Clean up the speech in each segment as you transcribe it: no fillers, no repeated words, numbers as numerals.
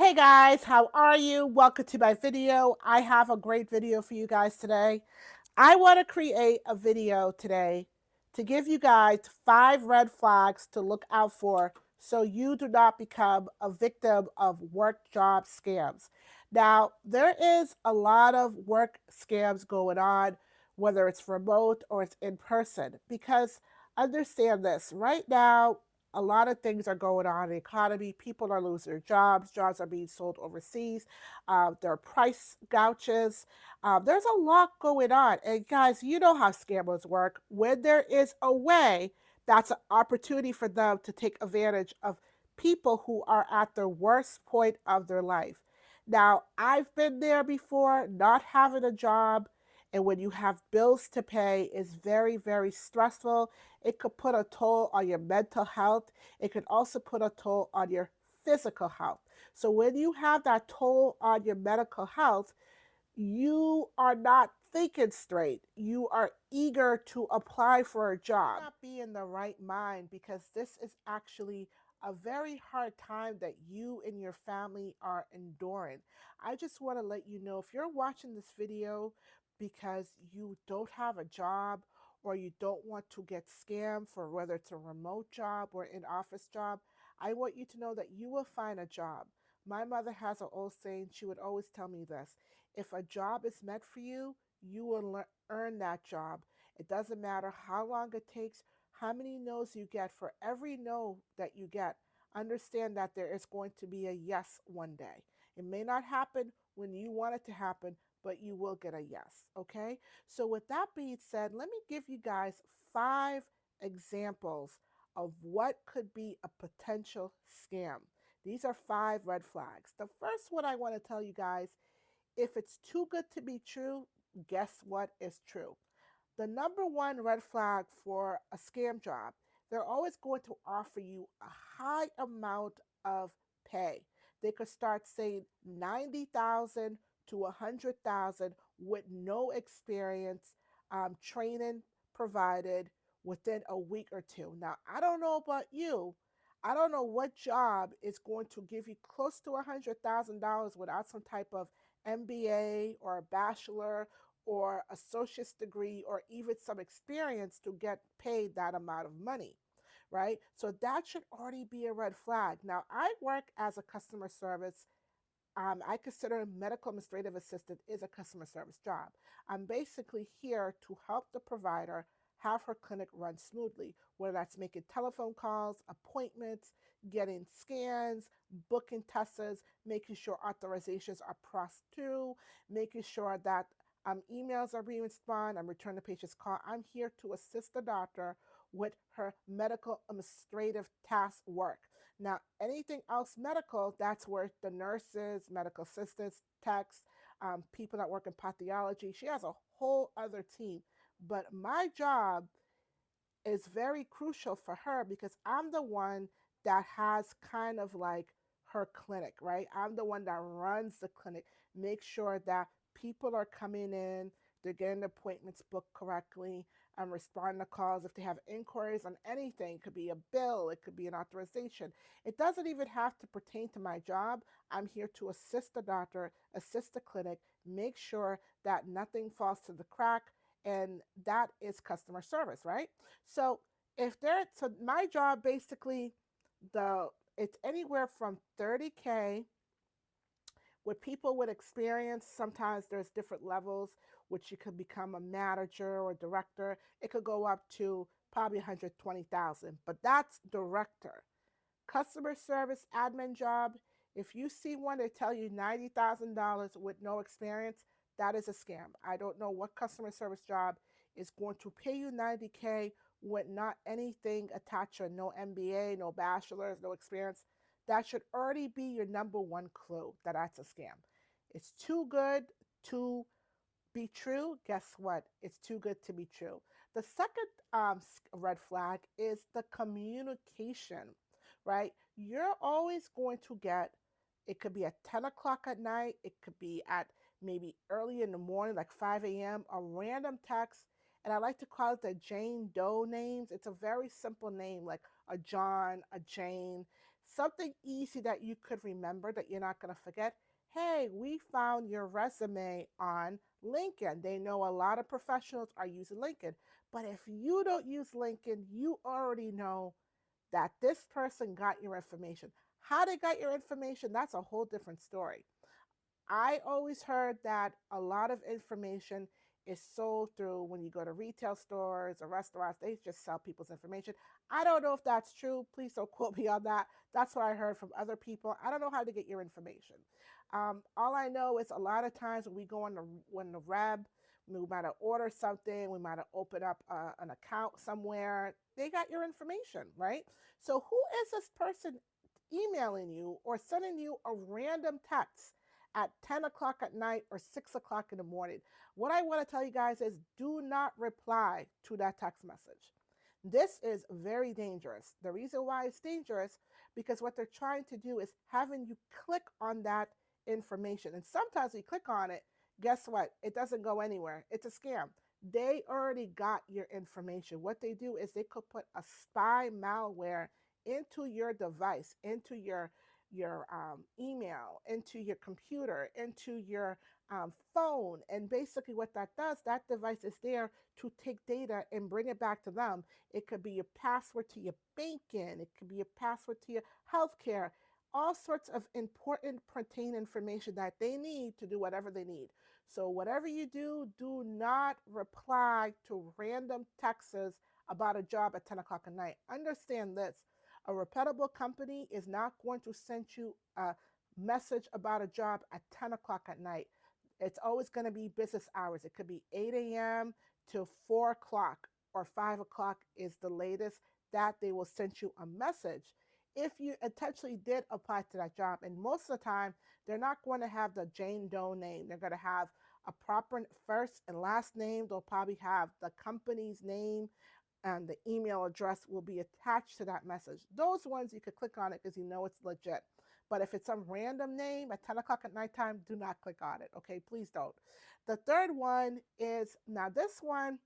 Hey guys, how are you? Welcome to my video. I have a great video for you guys today. I want to create a video today to give you guys 5 red flags to look out for so you do not become a victim of work job scams. Now, there is a lot of work scams going on, whether it's remote or it's in person, because understand this right now, a lot of things are going on in the economy. People are losing their jobs. Jobs are being sold overseas. There are price gouges. There's a lot going on. And guys, you know how scammers work. When there is a way, that's an opportunity for them to take advantage of people who are at the worst point of their life. Now, I've been there before, not having a job. And when you have bills to pay, it's very, very stressful. It could put a toll on your mental health. It could also put a toll on your physical health. So when you have that toll on your medical health, you are not thinking straight. You are eager to apply for a job. Not be in the right mind because this is actually a very hard time that you and your family are enduring. I just want to let you know if you're watching this video because you don't have a job or you don't want to get scammed for whether it's a remote job or an office job, I want you to know that you will find a job. My mother has an old saying, she would always tell me this: if a job is meant for you, you will earn that job. It doesn't matter how long it takes, how many no's you get. For every no that you get, understand that there is going to be a yes one day. It may not happen when you want it to happen, but you will get a yes, okay? So with that being said, let me give you guys 5 examples of what could be a potential scam. These are 5 red flags. The first one I want to tell you guys, if it's too good to be true, guess what is true? The number one red flag for a scam job, they're always going to offer you a high amount of pay. They could start saying 90,000 to 100,000 with no experience, training provided within a week or two. Now, I don't know about you. I don't know what job is going to give you close to $100,000 without some type of MBA or a bachelor or associate's degree or even some experience to get paid that amount of money, right? So that should already be a red flag. Now, I work as a customer service. I consider medical administrative assistant is a customer service job. I'm basically here to help the provider have her clinic run smoothly, whether that's making telephone calls, appointments, getting scans, booking tests, making sure authorizations are processed through, making sure that emails are being responded, I'm returning the patient's call. I'm here to assist the doctor with her medical administrative task work. Now, anything else medical, that's where the nurses, medical assistants, techs, people that work in pathology, she has a whole other team. But my job is very crucial for her because I'm the one that has kind of like her clinic, right? I'm the one that runs the clinic, make sure that people are coming in, they're getting appointments booked correctly. I'm responding to calls if they have inquiries on anything. It could be a bill, it could be an authorization. It doesn't even have to pertain to my job. I'm here to assist the doctor, assist the clinic, make sure that nothing falls to the crack, and that is customer service, right? So so my job basically, the it's anywhere from 30K with people with experience. Sometimes there's different levels, which you could become a manager or director. It could go up to probably 120,000, but that's director. Customer service admin job, if you see one that tell you $90,000 with no experience, that is a scam. I don't know what customer service job is going to pay you 90K with not anything attached to no MBA, no bachelor's, no experience. That should already be your number one clue that that's a scam. It's too good to be true. Guess what? It's too good to be true. The second red flag is the communication, right? You're always going to get, it could be at 10 o'clock at night, it could be at maybe early in the morning, like 5 a.m., a random text. And I like to call it the Jane Doe names. It's a very simple name, like a John, a Jane, Something easy that you could remember that you're not going to forget. Hey, we found your resume on LinkedIn. They know a lot of professionals are using LinkedIn. But if you don't use LinkedIn, you already know that this person got your information. How they got your information, that's a whole different story. I always heard that a lot of information is sold through when you go to retail stores or restaurants, they just sell people's information. I don't know if that's true. Please don't quote me on that. That's what I heard from other people. I don't know how to get your information. All I know is a lot of times when we go on the web, we might have ordered something, we might have opened up an account somewhere. They got your information, right? So who is this person emailing you or sending you a random text at 10 o'clock at night or 6 o'clock in the morning? What I want to tell you guys is do not reply to that text message. This is very dangerous. The reason why it's dangerous, because what they're trying to do is having you click on that information. And sometimes you click on it, guess what? It doesn't go anywhere. It's a scam. They already got your information. What they do is they could put a spy malware into your device, into your email, into your computer, into your phone. And basically, what that does, that device is there to take data and bring it back to them. It could be your password to your banking, it could be your password to your healthcare, all sorts of important pertain information that they need to do whatever they need. So, whatever you do, do not reply to random texts about a job at 10 o'clock at night. Understand this: a reputable company is not going to send you a message about a job at 10 o'clock at night. It's always going to be business hours. It could be 8 a.m. to 4 o'clock or 5 o'clock is the latest that they will send you a message if you intentionally did apply to that job. And most of the time, they're not going to have the Jane Doe name. They're going to have a proper first and last name. They'll probably have the company's name, and the email address will be attached to that message. Those ones you could click on it because you know it's legit. But if it's some random name at 10 o'clock at nighttime, do not click on it. Okay, please don't. The third one is, now this one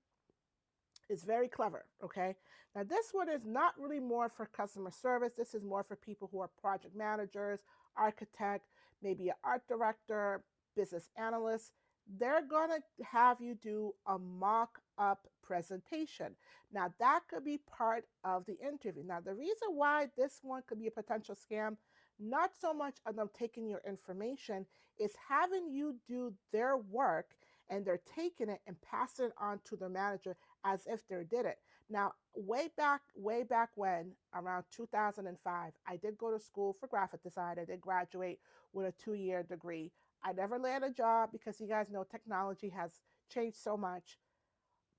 is very clever. Okay, now this one is not really more for customer service. This is more for people who are project managers, architect, maybe an art director, business analyst. They're going to have you do a mock up presentation. Now that could be part of the interview. Now the reason why this one could be a potential scam, not so much of them taking your information, is having you do their work and they're taking it and passing it on to the manager as if they did it. Now, way back when, around 2005, I did go to school for graphic design. I did graduate with a 2 year degree. I never landed a job because you guys know technology has changed so much.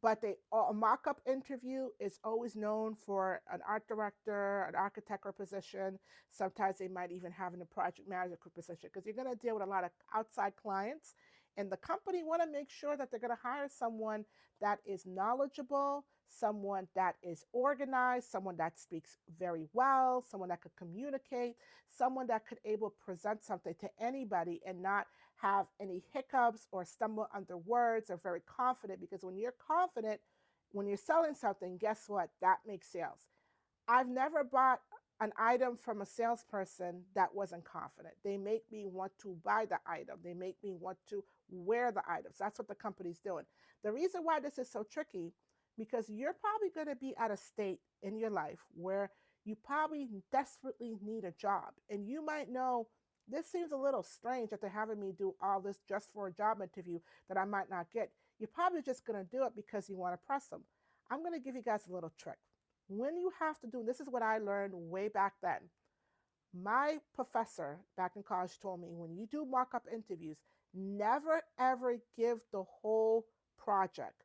But a mock-up interview is always known for an art director, an architect or position. Sometimes they might even have a project manager position because you're going to deal with a lot of outside clients. And the company want to make sure that they're going to hire someone that is knowledgeable, someone that is organized, someone that speaks very well, someone that could communicate, someone that could able to present something to anybody and not have any hiccups or stumble under words, or very confident, because when you're confident, when you're selling something, guess what? That makes sales. I've never bought an item from a salesperson that wasn't confident. They make me want to buy the item. They make me want to wear the items. That's what the company's doing. The reason why this is so tricky, because you're probably going to be at a state in your life where you probably desperately need a job. And you might know this seems a little strange that they're having me do all this just for a job interview that I might not get. You're probably just going to do it because you want to press them. I'm going to give you guys a little trick. When you have to do, this is what I learned way back then. My professor back in college told me when you do mock up interviews, never ever give the whole project.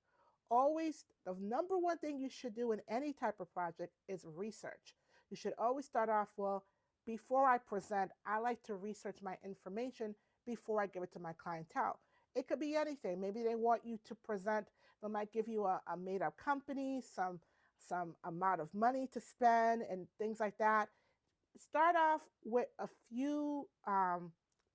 Always, the number one thing you should do in any type of project is research. You should always start off, well, before I present, I like to research my information before I give it to my clientele. It could be anything. Maybe they want you to present, they might give you a made up company, some amount of money to spend and things like that. Start off with a few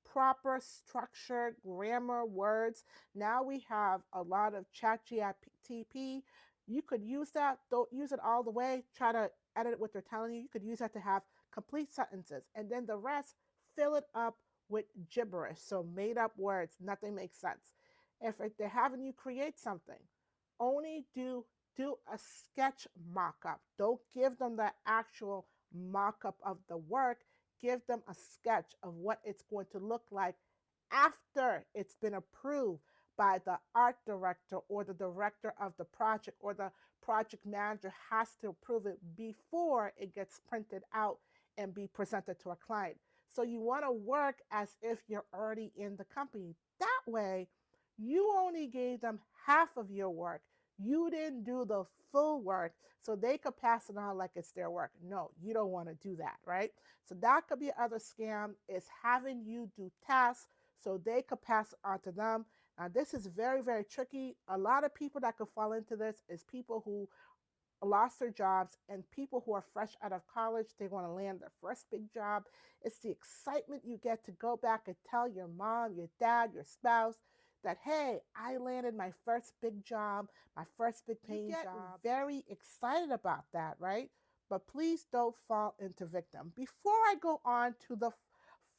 proper structured grammar words. Now we have a lot of chat GTP. You could use that. Don't use it all the way. Try to edit what they're telling you. You could use that to have complete sentences, and then the rest fill it up with gibberish, so made up words, nothing makes sense. If they're having you create something, only do a sketch mock-up. Don't give them the actual mock-up of the work. Give them a sketch of what it's going to look like after it's been approved by the art director or the director of the project, or the project manager has to approve it before it gets printed out and be presented to a client. So you want to work as if you're already in the company. That way, you only gave them half of your work. You didn't do the full work so they could pass it on like it's their work. No, you don't want to do that, right? So that could be another scam, is having you do tasks so they could pass it on to them. Now, this is very, very tricky. A lot of people that could fall into this is people who lost their jobs, and people who are fresh out of college. They want to land their first big job. It's the excitement you get to go back and tell your mom, your dad, your spouse that, hey, I landed my first big job, my first big paying job. You get very excited about that, right? But please don't fall into victim. Before I go on to the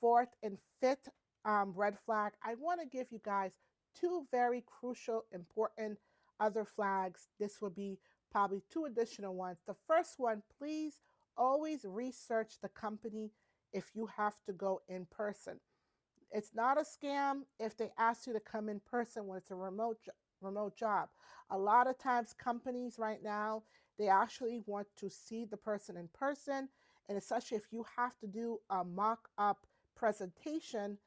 fourth and fifth red flag, I want to give you guys two very crucial, important other flags. This would be probably two additional ones. The first one, please always research the company if you have to go in person. It's not a scam if they ask you to come in person when it's a remote job. A lot of times companies right now, they actually want to see the person in person, and especially if you have to do a mock-up presentation,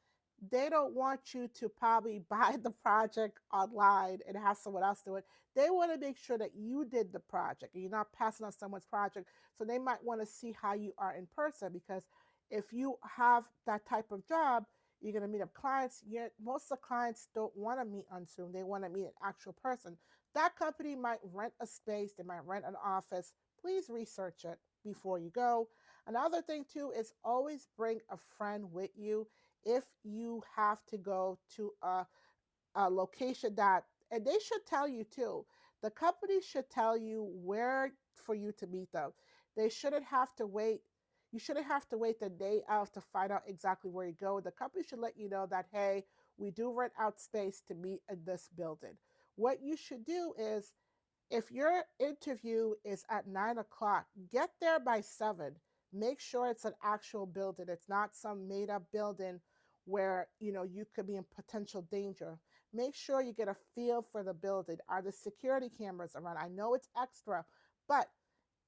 they don't want you to probably buy the project online and have someone else do it. They want to make sure that you did the project and you're not passing on someone's project. So they might want to see how you are in person, because if you have that type of job, you're going to meet up clients. Most of the clients don't want to meet on Zoom. They want to meet an actual person. That company might rent a space. They might rent an office. Please research it before you go. Another thing too is always bring a friend with you if you have to go to a location that, and they should tell you too. The company should tell you where for you to meet them. They shouldn't have to wait. You shouldn't have to wait the day of to find out exactly where you go. The company should let you know that, hey, we do rent out space to meet in this building. What you should do is, if your interview is at 9 o'clock, get there by 7. Make sure it's an actual building. It's not some made up building where you could be in potential danger. Make sure you get a feel for the building. Are the security cameras around? I know it's extra, but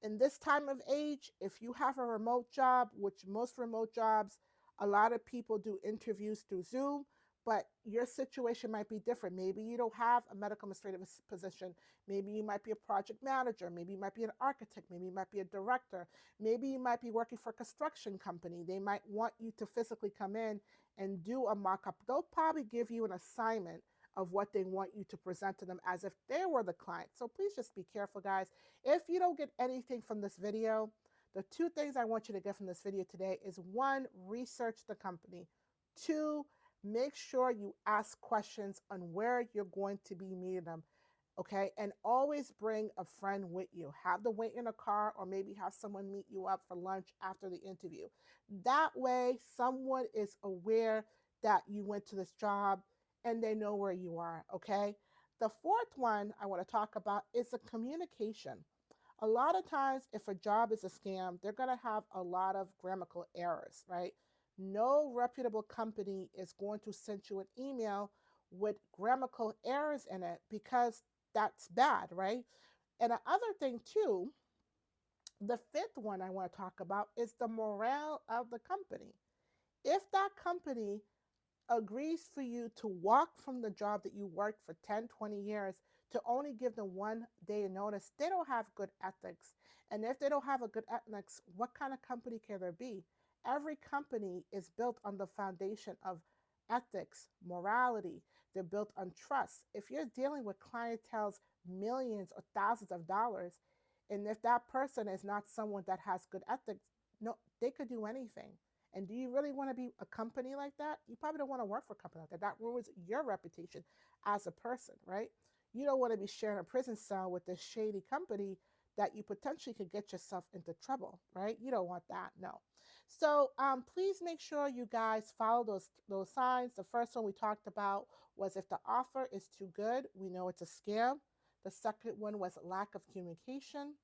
in this time of age, if you have a remote job, which most remote jobs, a lot of people do interviews through Zoom, but your situation might be different. Maybe you don't have a medical administrative position. Maybe you might be a project manager. Maybe you might be an architect. Maybe you might be a director. Maybe you might be working for a construction company. They might want you to physically come in and do a mock-up. They'll probably give you an assignment of what they want you to present to them as if they were the client. So please just be careful, guys. If you don't get anything from this video, the two things I want you to get from this video today is, one, research the company. Two, make sure you ask questions on where you're going to be meeting them. Okay, and always bring a friend with you. Have them wait in a car, or maybe have someone meet you up for lunch after the interview. That way, someone is aware that you went to this job and they know where you are. Okay, the fourth one I want to talk about is the communication. A lot of times, if a job is a scam, they're going to have a lot of grammatical errors, right? No reputable company is going to send you an email with grammatical errors in it, because that's bad, right? And the other thing, too, the fifth one I want to talk about is the morale of the company. If that company agrees for you to walk from the job that you worked for 10, 20 years to only give them 1 day notice, they don't have good ethics. And if they don't have a good ethics, what kind of company can there be? Every company is built on the foundation of ethics, morality. They're built on trust. If you're dealing with clientele's millions or thousands of dollars, and if that person is not someone that has good ethics, no, they could do anything. And do you really want to be a company like that? You probably don't want to work for a company like that. That ruins your reputation as a person, right? You don't want to be sharing a prison cell with this shady company that you potentially could get yourself into trouble, right? You don't want that, no. So please make sure you guys follow those signs. The first one we talked about was if the offer is too good, we know it's a scam. The second one was lack of communication.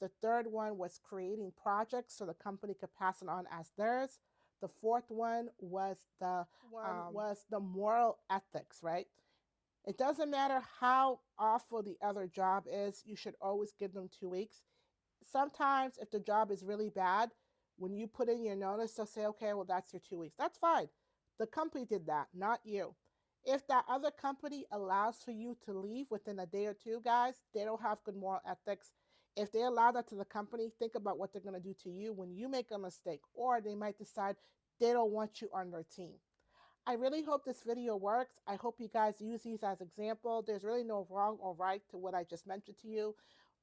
The third one was creating projects so the company could pass it on as theirs. The fourth one was the moral ethics, right? It doesn't matter how awful the other job is, you should always give them 2 weeks. Sometimes, if the job is really bad, when you put in your notice, they'll say, okay, well, that's your 2 weeks. That's fine. The company did that, not you. If that other company allows for you to leave within a day or two, guys, they don't have good moral ethics. If they allow that to the company, think about what they're going to do to you when you make a mistake, or they might decide they don't want you on their team. I really hope this video works. I hope you guys use these as example. There's really no wrong or right to what I just mentioned to you.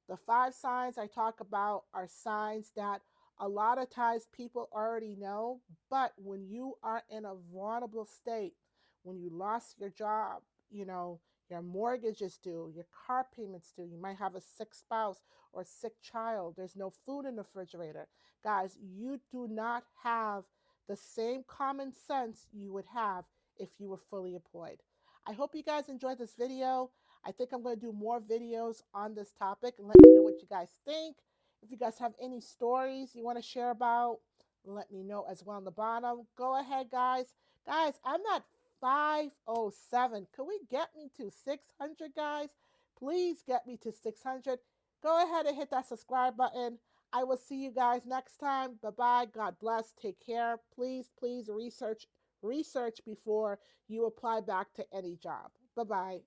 The 5 signs I talk about are signs that a lot of times people already know, but when you are in a vulnerable state, when you lost your job, your mortgage is due, your car payments due, you might have a sick spouse or sick child, there's no food in the refrigerator. Guys, you do not have the same common sense you would have if you were fully employed. I hope you guys enjoyed this video. I think I'm going to do more videos on this topic and let me know what you guys think. If you guys have any stories you want to share about, let me know as well on the bottom. Go ahead, guys. Guys, I'm at 507. Could we get me to 600, guys? Please get me to 600. Go ahead and hit that subscribe button. I will see you guys next time. Bye-bye. God bless. Take care. Please, please research before you apply back to any job. Bye-bye.